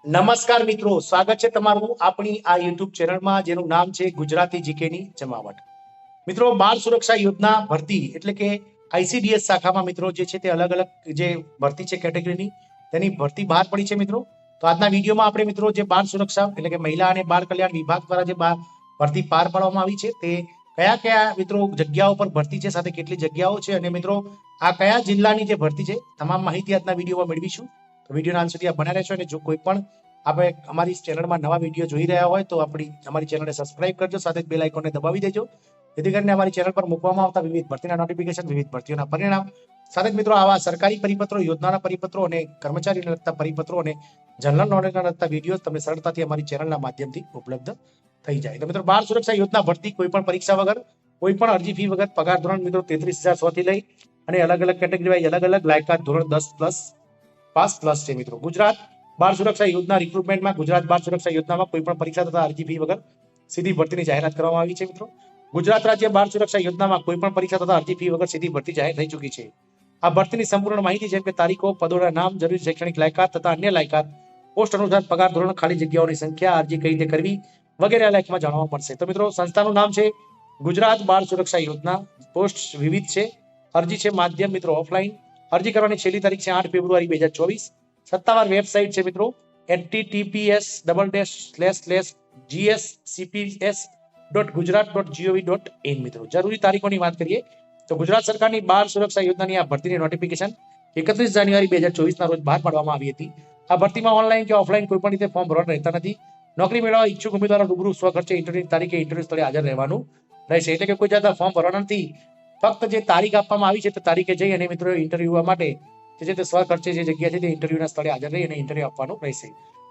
નમસ્કાર મિત્રો, સ્વાગત છે તમારું આપણી આ યુટ્યુબ ચેનલમાં જેનું નામ છે ગુજરાતી જીકેની જમાવટ. મિત્રો, બાળ સુરક્ષા યોજના ભરતી એટલે કે આઈસીડીએસ શાખામાં મિત્રો જે છે તે અલગ અલગ જે ભરતી છે કેટેગરીની તેની ભરતી બહાર પડી છે મિત્રો. તો આજના વિડીયોમાં આપણે મિત્રો જે બાળ સુરક્ષા એટલે કે મહિલા અને બાળ કલ્યાણ વિભાગ દ્વારા જે ભરતી પાર પાડવામાં આવી છે તે કયા કયા મિત્રો જગ્યાઓ પર ભરતી છે, સાથે કેટલી જગ્યાઓ છે અને મિત્રો આ કયા જિલ્લાની જે ભરતી છે તમામ માહિતી આજના વિડીયોમાં મેળવીશું. તો વિડીયોના અંત સુધી આપ બન્યા રહેશો અને જો કોઈ પણ આપણે અમારી ચેનલમાં નવા વિડીયો જોઈ રહ્યા હોય તો અમારી ચેનલને સબસ્ક્રાઇબ કરજો, સાથે જ બેલ આઇકોનને દબાવી દેજો જેથી કરીને અમારી ચેનલ પર મૂકવામાં આવતા વિવિધ ભરતીના નોટિફિકેશન, વિવિધ ભરતીઓના પરિણામ, સાથે જ મિત્રો આવા સરકારી પરિપત્રો, યોજનાના પરિપત્રો અને કર્મચારીને લગતા પરિપત્રો અને જનરલ નોલેજના લગતા વિડીયો તમને સરળતાથી અમારી ચેનલના માધ્યમથી ઉપલબ્ધ થઈ જાય. તો મિત્રો, બાળ સુરક્ષા યોજના ભરતી કોઈ પણ પરીક્ષા વગર, કોઈ પણ અરજી ફી વગર, પગાર ધોરણ મિત્રો 33,100 થી લઈ અને અલગ અલગ કેટેગરી વાઇઝ અલગ અલગ લાયકાત ધોરણ 10 પ્લસ પાસ પ્લસ છે મિત્રો. ગુજરાત બાળ સુરક્ષા યોજના રિક્રુટમેન્ટમાં ગુજરાત બાળ સુરક્ષા યોજનામાં કોઈ પણ પરીક્ષા તથા અરજી ફી વગર સીધી ભરતીની જાહેરાત કરવામાં આવી છે મિત્રો. ગુજરાત રાજ્ય બાળ સુરક્ષા યોજનામાં કોઈ પણ પરીક્ષા તથા અરજી ફી વગર સીધી ભરતી જાહેર થઈ ચૂકી છે. આ ભરતીની સંપૂર્ણ માહિતી જેમ કે તારીખો, પદોના નામ, જરૂરી શૈક્ષણિક લાયકાત તથા અન્ય લાયકાત, પોસ્ટ અનુસાર પગાર ધોરણ, ખાલી જગ્યાઓની સંખ્યા, અરજી કઈ રીતે કરવી વગેરે લેખમાં જાણવા મળશે. તો મિત્રો, સંસ્થાનું નામ છે ગુજરાત બાળ સુરક્ષા યોજના. પોસ્ટ વિવિધ છે. અરજી છે માધ્યમ મિત્રો ઓફલાઈન. અરજી કરવાની છેલ્લી તારીખ છે 8 ફેબ્રુઆરી 2024. સત્તાવાર વેબસાઇટ છે મિત્રો https://gscps.gujarat.gov.in મિત્રો. જરૂરી તારીખોની વાત કરીએ તો ગુજરાત સરકારની બાળ સુરક્ષા યોજનાની આ ભરતીની નોટિફિકેશન 31 જાન્યુઆરી 2024 ના રોજ બહાર પાડવામાં આવી હતી. આ ભરતીમાં ઓનલાઈન કે ઓફલાઈન કોઈ પણ રીતે ફોર્મ ભરવાના રહેતા નથી. નોકરી મેળવવા ઈચ્છુક ઉમેદવારો રૂબરૂ સ્વખર્ચે ઇન્ટરવ્યુ તારીખે ઇન્ટરવ્યુ સ્થળે હાજર રહેવાનું રહેશે. એટલે કે કોઈ જાતના ફોર્મ ભરવાના નથી. ફક્ત જે તારીખ આપવામાં આવી છે તે તારીખે જઈ અને મિત્રો ઇન્ટરવ્યુ માટે જે તે સ્વખર્ચે જે જગ્યા છે તે ઇન્ટરવ્યુના સ્થળે હાજર રહી અને ઇન્ટરવ્યુ આપવાનું રહેશે.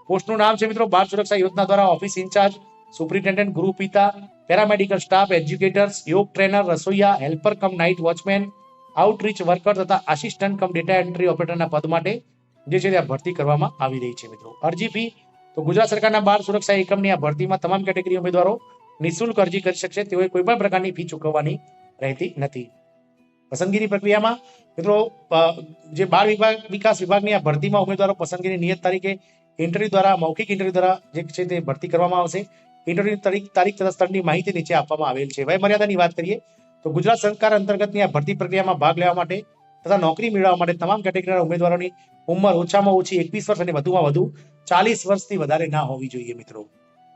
પોસ્ટનું નામ છે મિત્રો બાળ સુરક્ષા યોજના દ્વારા ઓફિસ ઇન્ચાર્જ, સુપ્રિન્ટેન્ડન્ટ, ગૃહ પિતા, પેરામેડિકલ સ્ટાફ, એજ્યુકેટર્સ, યોગ ટ્રેનર, રસોઈયા, helper cum night watchman, outreach worker તથા આસિસ્ટન્ટ કમ ડેટા એન્ટ્રી ઓપરેટરના પદ માટે જે છે ત્યાં ભરતી કરવામાં આવી રહી છે મિત્રો. અરજી ફી તો ગુજરાત સરકારના બાળ સુરક્ષા એકમની આ ભરતીમાં તમામ કેટેગરી ઉમેદવારો નિઃશુલ્ક અરજી કરી શકશે. તેઓએ કોઈ પણ પ્રકારની ફી ચૂકવવાની રહેતી નથી. પસંદગીની પ્રક્રિયામાં મિત્રો જે બાળ વિકાસ વિભાગની આ ભરતીમાં ઉમેદવારો પસંદગીની નિયત તારીખે ઇન્ટરવ્યુ દ્વારા, મૌખિક ઇન્ટરવ્યુ દ્વારા જે છે તે ભરતી કરવામાં આવશે. ઇન્ટરવ્યુ તારીખ તથા સ્થળની માહિતી નીચે આપવામાં આવેલ છે. વય મર્યાદાની વાત કરીએ તો ગુજરાત સરકાર અંતર્ગતની આ ભરતી પ્રક્રિયામાં ભાગ લેવા માટે તથા નોકરી મેળવવા માટે તમામ કેટેગરીના ઉમેદવારોની ઉંમર ઓછામાં ઓછી 21 વર્ષ અને વધુમાં વધુ 40 વર્ષથી વધારે ના હોવી જોઈએ મિત્રો.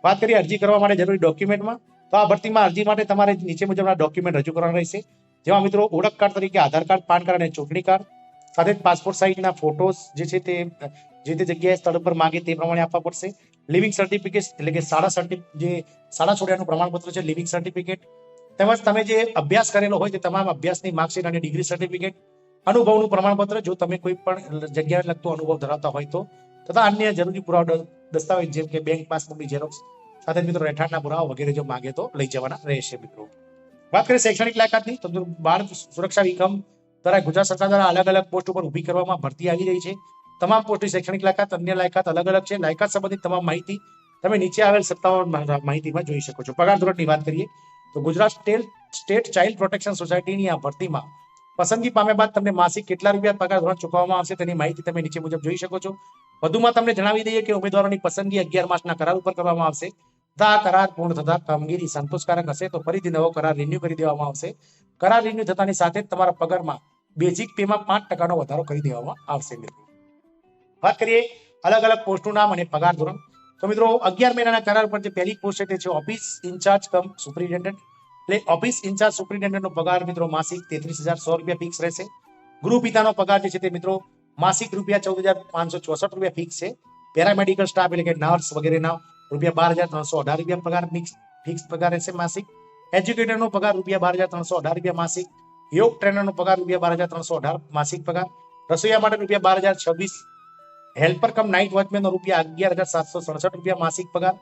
વાત કરીએ અરજી કરવા માટે જરૂરી ડોક્યુમેન્ટમાં તો આ ભરતીમાં અરજી માટે તમારે નીચે મુજબના ડોક્યુમેન્ટ રજૂ કરવાના રહેશે. જેમાં મિત્રો ઓળખ કાર્ડ તરીકે આધાર કાર્ડ, પાન કાર્ડ અને ચૂંટણી કાર્ડ, સાથે જ પાસપોર્ટ સાઇઝના ફોટોસ જે છે તે જે તે જગ્યાએ સ્થળ પર માગે તે પ્રમાણે આપવા પડશે. લિવિંગ સર્ટિફિકેટ એટલે કે શાળા છોડ્યાનું પ્રમાણપત્ર છે, લિવિંગ સર્ટિફિકેટ, તેમજ તમે જે અભ્યાસ કરેલો હોય તે તમામ અભ્યાસની માર્કશીટ અને ડિગ્રી સર્ટિફિકેટ, અનુભવનું પ્રમાણપત્ર જો તમે કોઈ પણ જગ્યાએ લગતો અનુભવ ધરાવતા હોય તો, તથા અન્ય જરૂરી પુરાવા દસ્તાવેજ જેમ કે બેંક પાસબુકની ઝેરોક્સ, સાથે મિત્રો રહેઠાણના પુરાવા વગેરે જો માગે તો લઈ જવાના રહેશે મિત્રો. વાત કરીએ શૈક્ષણિક લાયકાતની તો બાળ સુરક્ષા એકમ દ્વારા ગુજરાત સરકાર દ્વારા અલગ અલગ પોસ્ટ ઉપર ઊભી કરવામાં ભરતી આવી રહી છે. તમામ પોસ્ટની શૈક્ષણિક લાયકાત, અન્ય લાયકાત અલગ અલગ છે. લાયકાત સંબંધિત તમામ માહિતી તમે નીચે આવેલ સત્તાવાર માહિતીમાં જોઈ શકો છો. પગાર ધોરણની વાત કરીએ તો ગુજરાત સ્ટેટ ચાઇલ્ડ પ્રોટેક્શન સોસાયટીની આ ભરતીમાં પસંદગી પામ્યા બાદ તમને માસિક કેટલા રૂપિયા પગાર ધોરણ ચૂકવવામાં આવશે તેની માહિતી તમે નીચે મુજબ જોઈ શકો છો. વધુમાં તમને જણાવી દઈએ કે ઉમેદવારોની પસંદગી 11 માસના કરાર ઉપર કરવામાં આવશે. આ કરાર પૂર્ણ થતા કામગીરી સંતોષકારક હશે તો ફરીથી નવો કરાર રિન્યુ કરી દેવામાં આવશે. કરાર રિન્યુ થતાની સાથે જ તમારા પગારમાં બેઝિક પેમાં 5% નો વધારો કરી દેવામાં આવશે મિત્રો. વાત કરીએ અલગ અલગ પોસ્ટનું નામ અને પગાર ધોરણ તો મિત્રો 11 મહિનાના કરાર પર જે પહેલી પોસ્ટ છે તે છે ઓફિસ ઇન્ચાર્જ કમ સુપ્રિન્ટેન્ડન્ટ. એટલે ઓફિસ ઇન્ચાર્જ સુપ્રિન્ટેન્ડન્ટનો પગાર મિત્રો માસિક 33,100 રૂપિયા ફિક્સ રહેશે. ગૃહ પિતાનો પગાર જે છે તે મિત્રો માસિક રૂપિયા 14,564 રૂપિયા ફિક્સ છે. પેરામેડિકલ સ્ટાફ એટલે કે નર્સ વગેરેના રૂપિયા 12,318 રૂપિયા પગાર ફિક્સ પગાર રહેશે માસિક. એજ્યુકેટરનો પગાર રૂપિયા 12,318 રૂપિયા માસિક. યોગ ટ્રેનરનો પગાર રૂપિયા 12,318 માસિક પગાર. રસોઈયા માટે રૂપિયા 12,026. હેલ્પર કમ નાઇટ વોચમેનનો રૂપિયા 11,767 રૂપિયા માસિક પગાર.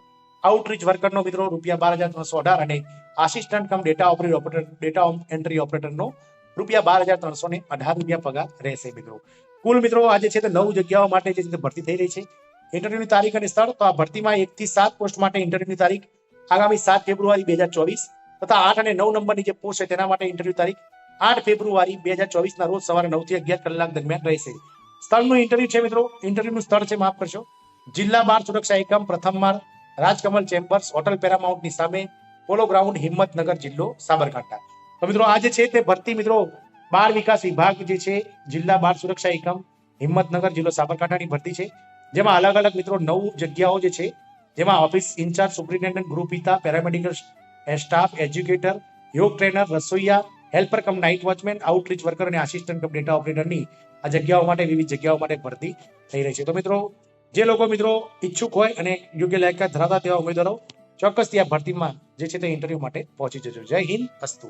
આઉટરીચ વર્કરનો મિત્રો રૂપિયા 12,318 અને આસિસ્ટન્ટ કમ ડેટા એન્ટ્રી ઓપરેટરનો રૂપિયા 12,318 રૂપિયા પગાર રહેશે મિત્રો. કુલ મિત્રો આજે છે તે 9 જગ્યાઓ માટે જે ભરતી થઈ રહી છે. ઇન્ટરવ્યુની તારીખ અને સ્થળ તો આ ભરતીમાં 1 થી 7 પોસ્ટ માટે ઇન્ટરવ્યુની તારીખ આગામી 7 ફેબ્રુઆરી 2024 તથા 8 અને 9 નંબરની જે પોસ્ટ છે તેના માટે ઇન્ટરવ્યુ તારીખ 8 ફેબ્રુઆરી 2024 ના રોજ સવારે 9 થી 11 કલાક દરમિયાન રહેશે. સ્થળનું ઇન્ટરવ્યુ છે મિત્રો, ઇન્ટરવ્યુનું સ્થળ છે માફ કરશો જિલ્લા બાળ સુરક્ષા એકમ પ્રથમ માળ રાજકમલ ચેમ્બર્સ હોટલ પેરામાઉન્ટની સામે પોલો ગ્રાઉન્ડ હિંમતનગર જિલ્લો સાબરકાંઠા. તો મિત્રો આ જે છે તે ભરતી મિત્રો બાળ વિકાસ વિભાગ જે છે જિલ્લા બાળ સુરક્ષા એકમ હિંમતનગર જિલ્લો સાબરકાંઠાની ભરતી છે, જેમાં અલગ અલગ મિત્રો 9 જગ્યાઓ જે છે, જેમાં ઓફિસ ઇન્ચાર્જ, સુપ્રિન્ટેન્ડન્ટ, ગૃહપિતા, paramedical staff, educator, yoga trainer, રસોઈયા, helper cum night watchman, outreach worker અને આસિસ્ટન્ટ કમ ડેટા ઓપરેટરની આ જગ્યાઓ માટે વિવિધ જગ્યાઓ માટે ભરતી થઈ રહી છે. તો મિત્રો જે લોકો મિત્રો ઈચ્છુક હોય અને યોગ્ય લાયકાત ધરાવતા તેવા ઉમેદવારો ચોક્કસથી આ ભરતીમાં જે છે તે ઇન્ટરવ્યુ માટે પહોંચી જજો. જય હિન્દ, અસ્તુ.